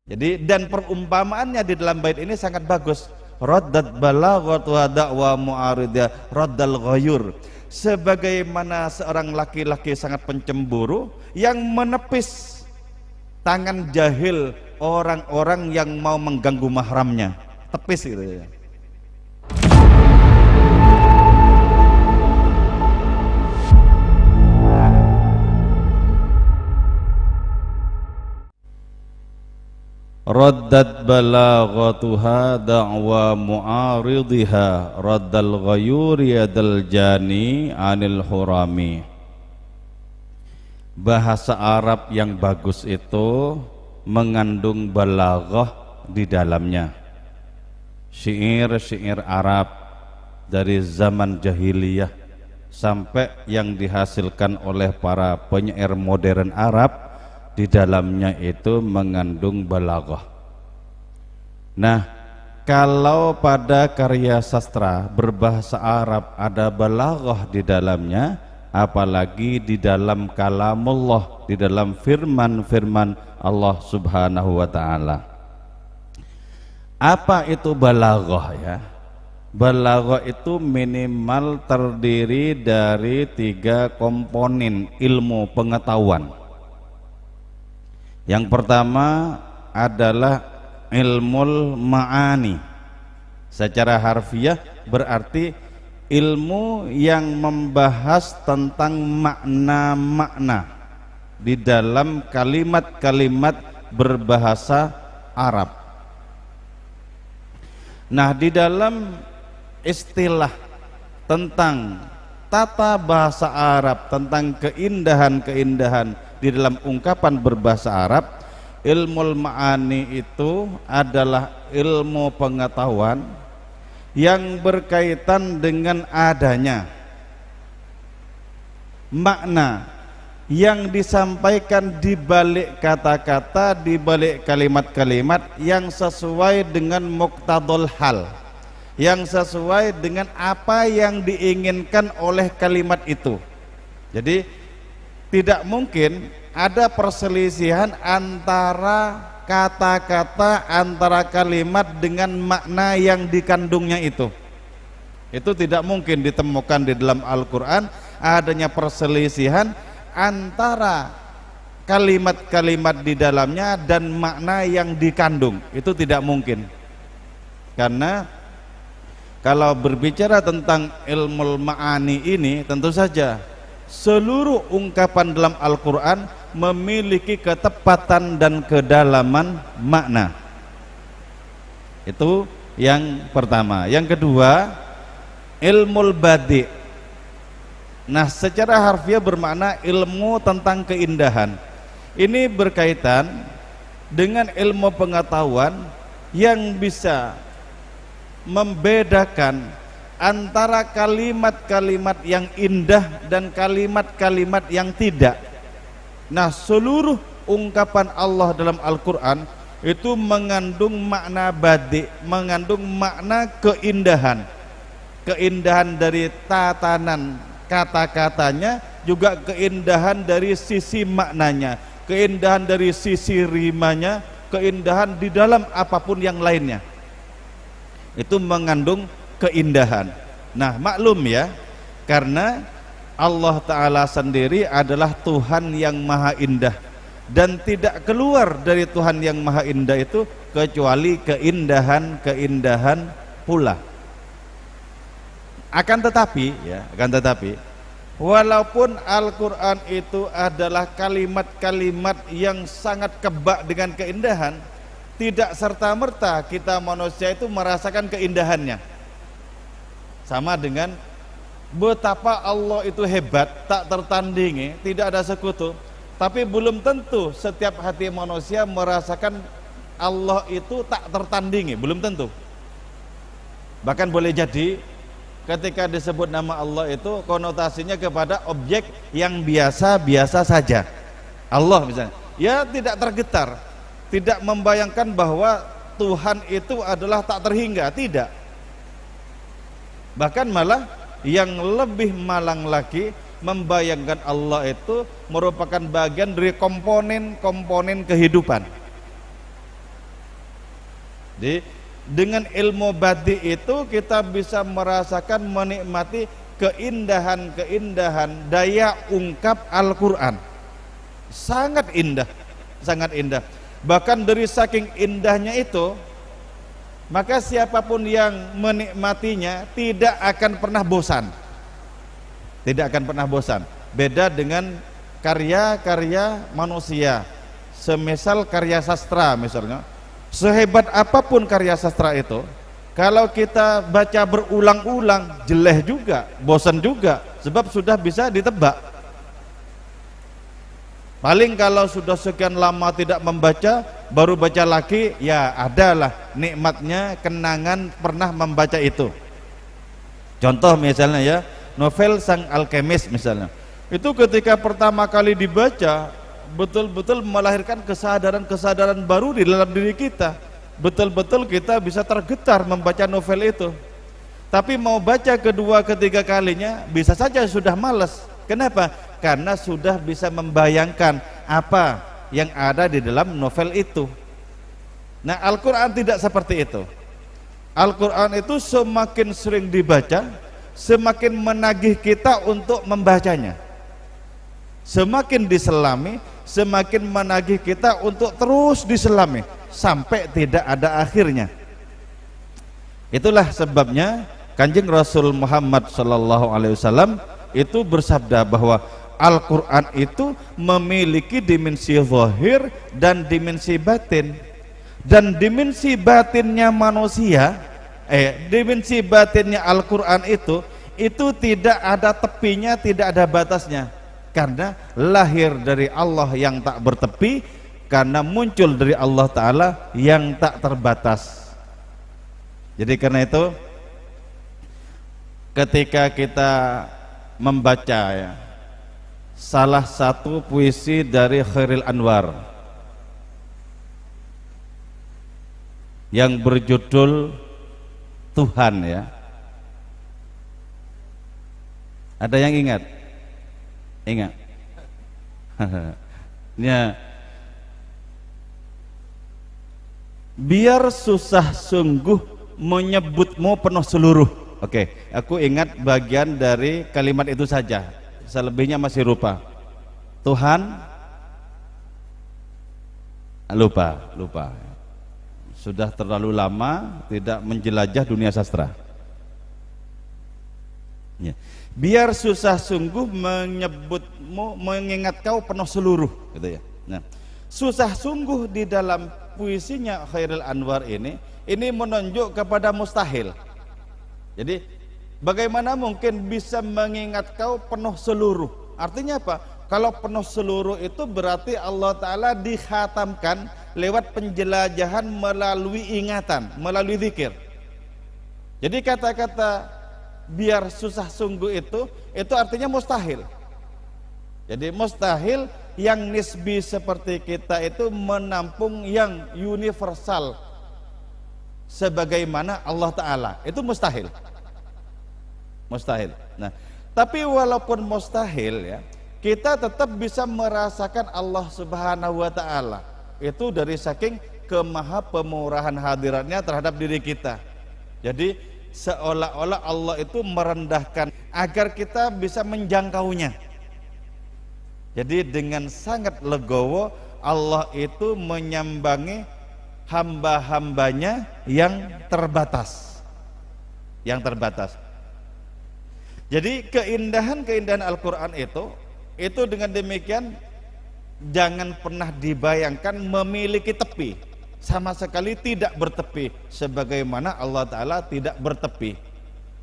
Jadi dan perumpamaannya di dalam bait ini sangat bagus. Raddat balaghat wa da'wa mu'aridha raddal ghayur. Sebagaimana seorang laki-laki sangat pencemburu yang menepis tangan jahil orang-orang yang mau mengganggu mahramnya. Tepis gitu ya. Raddat balaghatuha da'wa mu'aridha raddal ghayuri yadal jani anil hurami. Bahasa Arab yang bagus itu mengandung balaghah di dalamnya. Syair-syair Arab dari zaman jahiliyah sampai yang dihasilkan oleh para penyair modern Arab, di dalamnya itu mengandung balaghah. Nah, kalau pada karya sastra berbahasa Arab ada balaghah di dalamnya, apalagi di dalam kalamullah, di dalam firman-firman Allah Subhanahu wa taala. Apa itu balaghah ya? Balaghah itu minimal terdiri dari 3 komponen ilmu pengetahuan. Yang pertama adalah ilmul ma'ani. Secara harfiah berarti ilmu yang membahas tentang makna-makna di dalam kalimat-kalimat berbahasa Arab. Nah, di dalam istilah tentang tata bahasa Arab, tentang keindahan-keindahan di dalam ungkapan berbahasa Arab, ilmul ma'ani itu adalah ilmu pengetahuan yang berkaitan dengan adanya makna yang disampaikan di balik kata-kata, di balik kalimat-kalimat yang sesuai dengan muqtadul hal, yang sesuai dengan apa yang diinginkan oleh kalimat itu. Jadi tidak mungkin ada perselisihan antara kata-kata, antara kalimat dengan makna yang dikandungnya itu. Itu tidak mungkin ditemukan di dalam Al-Quran adanya perselisihan antara kalimat-kalimat di dalamnya dan makna yang dikandung. Itu tidak mungkin. Karena kalau berbicara tentang ilmu ma'ani ini, tentu saja seluruh ungkapan dalam Al-Quran memiliki ketepatan dan kedalaman makna. Itu yang pertama. Yang kedua, ilmul badi'. Nah, secara harfiah bermakna ilmu tentang keindahan. Ini berkaitan dengan ilmu pengetahuan yang bisa membedakan antara kalimat-kalimat yang indah dan kalimat-kalimat yang tidak. Nah, seluruh ungkapan Allah dalam Al-Quran itu mengandung makna badi', mengandung makna keindahan. Keindahan dari tatanan kata-katanya, juga keindahan dari sisi maknanya, keindahan dari sisi rimanya, keindahan di dalam apapun yang lainnya. Itu mengandung keindahan. Nah, maklum ya, karena Allah Ta'ala sendiri adalah Tuhan yang maha indah, dan tidak keluar dari Tuhan yang maha indah itu kecuali keindahan-keindahan pula. Akan tetapi walaupun Al-Quran itu adalah kalimat-kalimat yang sangat kebak dengan keindahan, tidak serta-merta kita manusia itu merasakan keindahannya. Sama dengan betapa Allah itu hebat, tak tertandingi, tidak ada sekutu. Tapi belum tentu setiap hati manusia merasakan Allah itu tak tertandingi, belum tentu. Bahkan boleh jadi ketika disebut nama Allah itu konotasinya kepada objek yang biasa-biasa saja. Allah misalnya, ya tidak tergetar, tidak membayangkan bahwa Tuhan itu adalah tak terhingga, tidak. Bahkan malah yang lebih malang lagi, membayangkan Allah itu merupakan bagian dari komponen-komponen kehidupan. Jadi dengan ilmu badi itu kita bisa merasakan, menikmati keindahan-keindahan daya ungkap Al-Quran. Sangat indah, sangat indah. Bahkan dari saking indahnya itu, maka siapapun yang menikmatinya tidak akan pernah bosan. Tidak akan pernah bosan. Beda dengan karya-karya manusia, semisal karya sastra misalnya. Sehebat apapun karya sastra itu, kalau kita baca berulang-ulang, jeleh juga, bosan juga, sebab sudah bisa ditebak. Paling kalau sudah sekian lama tidak membaca, baru baca lagi, ya adalah nikmatnya kenangan pernah membaca itu. Contoh misalnya ya, novel Sang Alkemis misalnya, itu ketika pertama kali dibaca, betul-betul melahirkan kesadaran-kesadaran baru di dalam diri kita. Betul-betul kita bisa tergetar membaca novel itu. Tapi mau baca kedua, ketiga kalinya bisa saja sudah malas. Kenapa? Karena sudah bisa membayangkan apa yang ada di dalam novel itu. Nah, Al-Quran tidak seperti itu. Al-Quran itu semakin sering dibaca, semakin menagih kita untuk membacanya. Semakin diselami, semakin menagih kita untuk terus diselami sampai tidak ada akhirnya. Itulah sebabnya Kanjeng Rasul Muhammad SAW itu bersabda bahwa Al-Quran itu memiliki dimensi zahir dan dimensi batin. Dan dimensi batinnya manusia, dimensi batinnya Al-Quran itu tidak ada tepinya, tidak ada batasnya. Karena lahir dari Allah yang tak bertepi, karena muncul dari Allah Ta'ala yang tak terbatas. Jadi karena itu ketika kita membaca ya, salah satu puisi dari Khairil Anwar yang berjudul Tuhan ya, ada yang ingat? Ingat? Ya, biar susah sungguh menyebutmu penuh seluruh. Oke, aku ingat bagian dari kalimat itu saja, selebihnya masih lupa. Tuhan, lupa. Sudah terlalu lama tidak menjelajah dunia sastra ya. Biar susah sungguh menyebutmu, mengingat kau penuh seluruh gitu ya. Nah, susah sungguh di dalam puisinya Khairil Anwar ini menunjuk kepada mustahil. Jadi bagaimana mungkin bisa mengingat kau penuh seluruh? Artinya apa? Kalau penuh seluruh itu berarti Allah Ta'ala dikhatamkan lewat penjelajahan melalui ingatan, melalui zikir. Jadi kata-kata biar susah sungguh itu artinya mustahil. Jadi mustahil yang nisbi seperti kita itu menampung yang universal sebagaimana Allah Ta'ala, itu mustahil. Nah, tapi walaupun mustahil ya, kita tetap bisa merasakan Allah Subhanahu wa Ta'ala itu dari saking kemaha pemurahan hadiratnya terhadap diri kita. Jadi seolah-olah Allah itu merendahkan agar kita bisa menjangkaunya. Jadi dengan sangat legowo Allah itu menyambangi hamba-hambanya yang terbatas. Jadi keindahan-keindahan Al-Quran itu dengan demikian jangan pernah dibayangkan memiliki tepi. Sama sekali tidak bertepi, sebagaimana Allah Ta'ala tidak bertepi.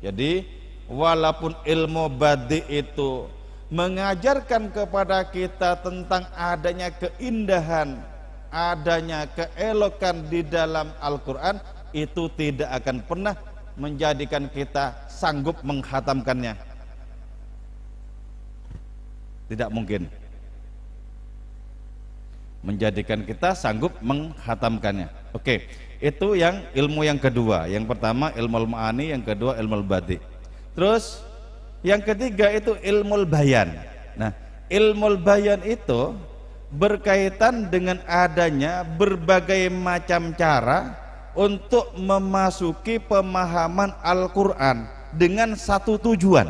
Jadi walaupun ilmu badi itu mengajarkan kepada kita tentang adanya keindahan, adanya keelokan di dalam Al-Quran, itu tidak akan pernah menjadikan kita sanggup menghatamkannya. Tidak mungkin menjadikan kita sanggup menghatamkannya. Oke, itu yang ilmu yang kedua. Yang pertama ilmu ma'ani, yang kedua ilmu badi. Terus yang ketiga itu ilmu bayan. Nah, ilmu bayan itu berkaitan dengan adanya berbagai macam cara untuk memasuki pemahaman Al-Quran dengan satu tujuan.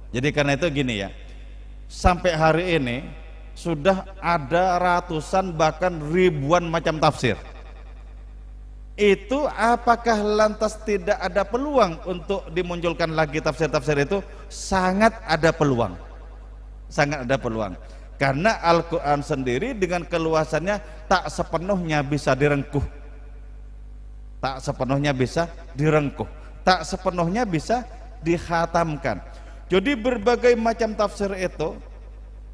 Jadi karena itu gini ya, sampai hari ini sudah ada ratusan bahkan ribuan macam tafsir. Itu apakah lantas tidak ada peluang untuk dimunculkan lagi tafsir-tafsir itu? Sangat ada peluang, sangat ada peluang. Karena Al-Quran sendiri dengan keluasannya tak sepenuhnya bisa direngkuh, tak sepenuhnya bisa direngkuh, tak sepenuhnya bisa dikhatamkan. Jadi berbagai macam tafsir itu,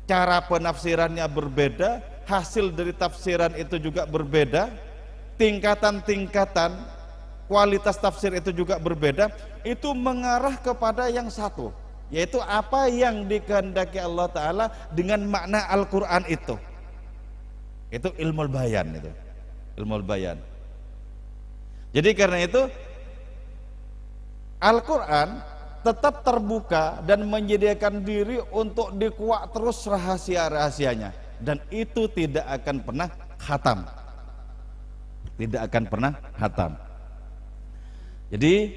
cara penafsirannya berbeda, hasil dari tafsiran itu juga berbeda, tingkatan-tingkatan kualitas tafsir itu juga berbeda. Itu mengarah kepada yang satu, yaitu apa yang dikehendaki Allah Ta'ala dengan makna Al-Quran itu ilmul bayan, itu ilmul bayan. Jadi karena itu Al-Quran tetap terbuka dan menyediakan diri untuk dikuak terus rahasia-rahasianya, dan itu tidak akan pernah khatam, tidak akan pernah khatam. Jadi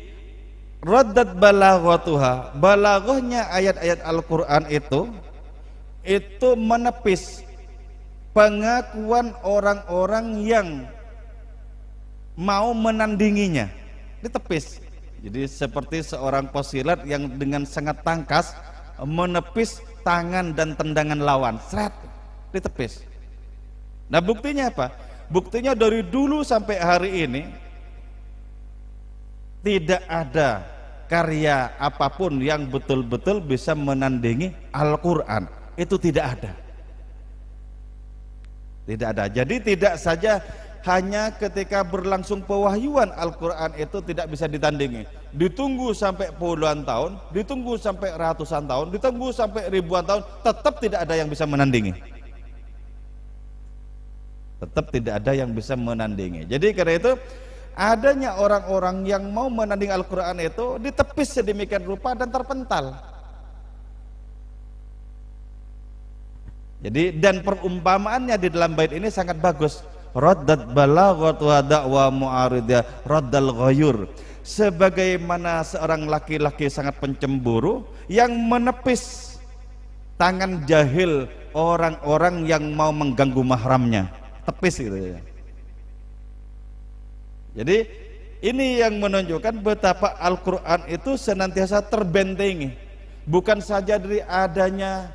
raddat balaghatuha, balaghahnya ayat-ayat Al-Quran itu menepis pengakuan orang-orang yang mau menandinginya, ditepis. Jadi seperti seorang pesilat yang dengan sangat tangkas menepis tangan dan tendangan lawan, seret, ditepis. Nah buktinya apa? Buktinya dari dulu sampai hari ini tidak ada karya apapun yang betul-betul bisa menandingi Al-Quran. Itu tidak ada, tidak ada. Jadi tidak saja hanya ketika berlangsung pewahyuan Al-Quran itu tidak bisa ditandingi, ditunggu sampai puluhan tahun, ditunggu sampai ratusan tahun, ditunggu sampai ribuan tahun, tetap tidak ada yang bisa menandingi, tetap tidak ada yang bisa menandingi. Jadi karena itu adanya orang-orang yang mau menandingi Al-Quran itu ditepis sedemikian rupa dan terpental. Jadi dan perumpamaannya di dalam bait ini sangat bagus. Raddat balaghatu wa da'wa mu'aridiyah raddal ghayur, sebagaimana seorang laki-laki sangat pencemburu yang menepis tangan jahil orang-orang yang mau mengganggu mahramnya, tepis gitu ya. Jadi ini yang menunjukkan betapa Al-Quran itu senantiasa terbentengi, bukan saja dari adanya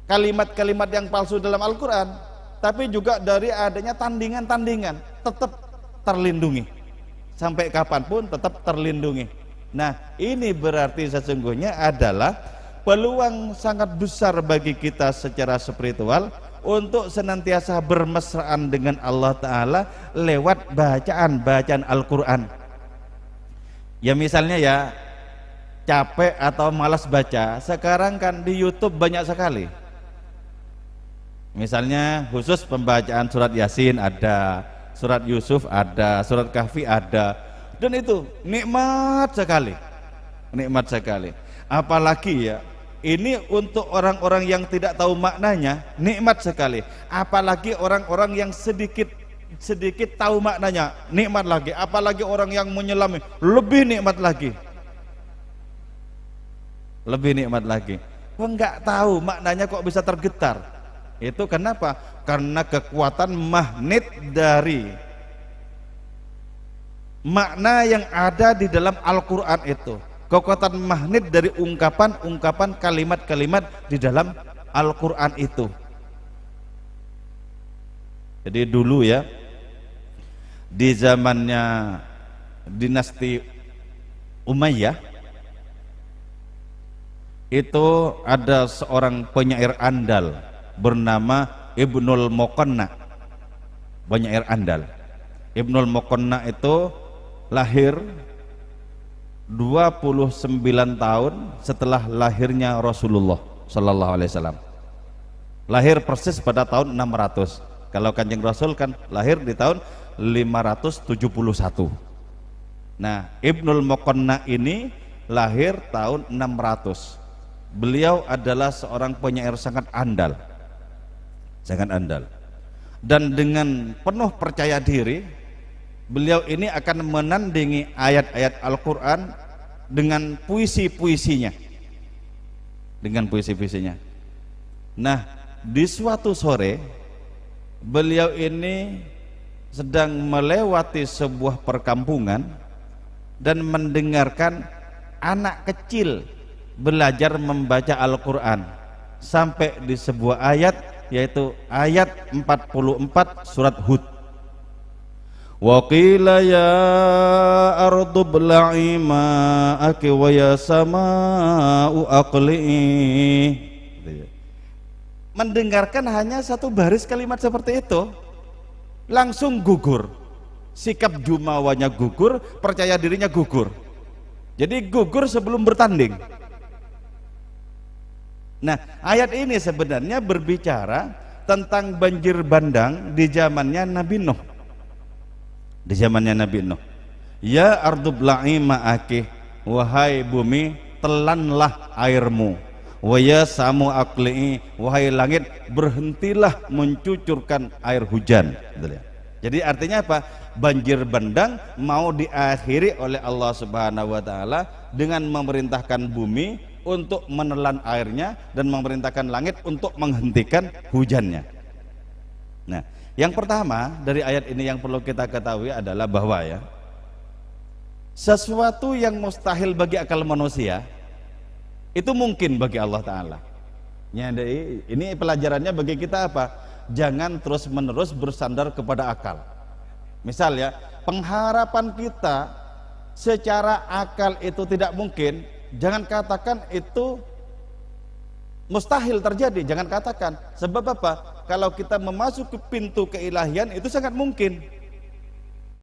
kalimat-kalimat yang palsu dalam Al-Quran, tapi juga dari adanya tandingan-tandingan, tetap terlindungi sampai kapanpun, tetap terlindungi. Nah ini berarti sesungguhnya adalah peluang sangat besar bagi kita secara spiritual untuk senantiasa bermesraan dengan Allah Ta'ala lewat bacaan Al-Quran. Ya misalnya ya capek atau malas baca, sekarang kan di YouTube banyak sekali. Misalnya khusus pembacaan surat Yasin ada, surat Yusuf ada, surat Kahfi ada, dan itu nikmat sekali, nikmat sekali. Apalagi ya ini untuk orang-orang yang tidak tahu maknanya, nikmat sekali. Apalagi orang-orang yang sedikit tahu maknanya, nikmat lagi. Apalagi orang yang menyelami, lebih nikmat lagi, lebih nikmat lagi. Enggak tahu maknanya kok bisa tergetar. Itu kenapa? Karena kekuatan magnet dari makna yang ada di dalam Al-Quran itu, kekuatan magnet dari ungkapan-ungkapan kalimat-kalimat di dalam Al-Quran itu. Jadi dulu ya, di zamannya dinasti Umayyah itu ada seorang penyair andal bernama Ibnul Muqanna, penyair andal. Ibnul Muqanna itu lahir 29 tahun setelah lahirnya Rasulullah Sallallahu Alaihi Wasallam. Lahir persis pada tahun 600. Kalau Kanjeng Rasul kan lahir di tahun 571. Nah, Ibnul Muqanna ini lahir tahun 600. Beliau adalah seorang penyair sangat andal, sangat andal, dan dengan penuh percaya diri Beliau ini akan menandingi ayat-ayat Al-Quran dengan puisi-puisinya, Nah, di suatu sore beliau ini sedang melewati sebuah perkampungan dan mendengarkan anak kecil belajar membaca Al-Quran sampai di sebuah ayat, yaitu ayat 44 surat Hud. Wa qila ya ardu bla'i ma'aki wa ya sama'u aqli'i. Mendengarkan hanya satu baris kalimat seperti itu langsung gugur, sikap jumawanya gugur, percaya dirinya gugur. Jadi gugur sebelum bertanding. Nah, ayat ini sebenarnya berbicara tentang banjir bandang di zamannya Nabi Nuh. Ya ardu bla'i ma'aki, wahai bumi telanlah airmu. Wa ya samu aqli'i, wahai langit berhentilah mencucurkan air hujan. Jadi artinya apa? Banjir bandang mau diakhiri oleh Allah Subhanahu wa taala dengan memerintahkan bumi untuk menelan airnya dan memerintahkan langit untuk menghentikan hujannya. Nah, yang pertama dari ayat ini yang perlu kita ketahui adalah bahwa ya, sesuatu yang mustahil bagi akal manusia itu mungkin bagi Allah Ta'ala. Ini pelajarannya bagi kita apa? Jangan terus menerus bersandar kepada akal. Misal ya, pengharapan kita secara akal itu tidak mungkin, jangan katakan itu mustahil terjadi, jangan katakan. Sebab apa? Kalau kita memasuki pintu keilahian itu sangat mungkin.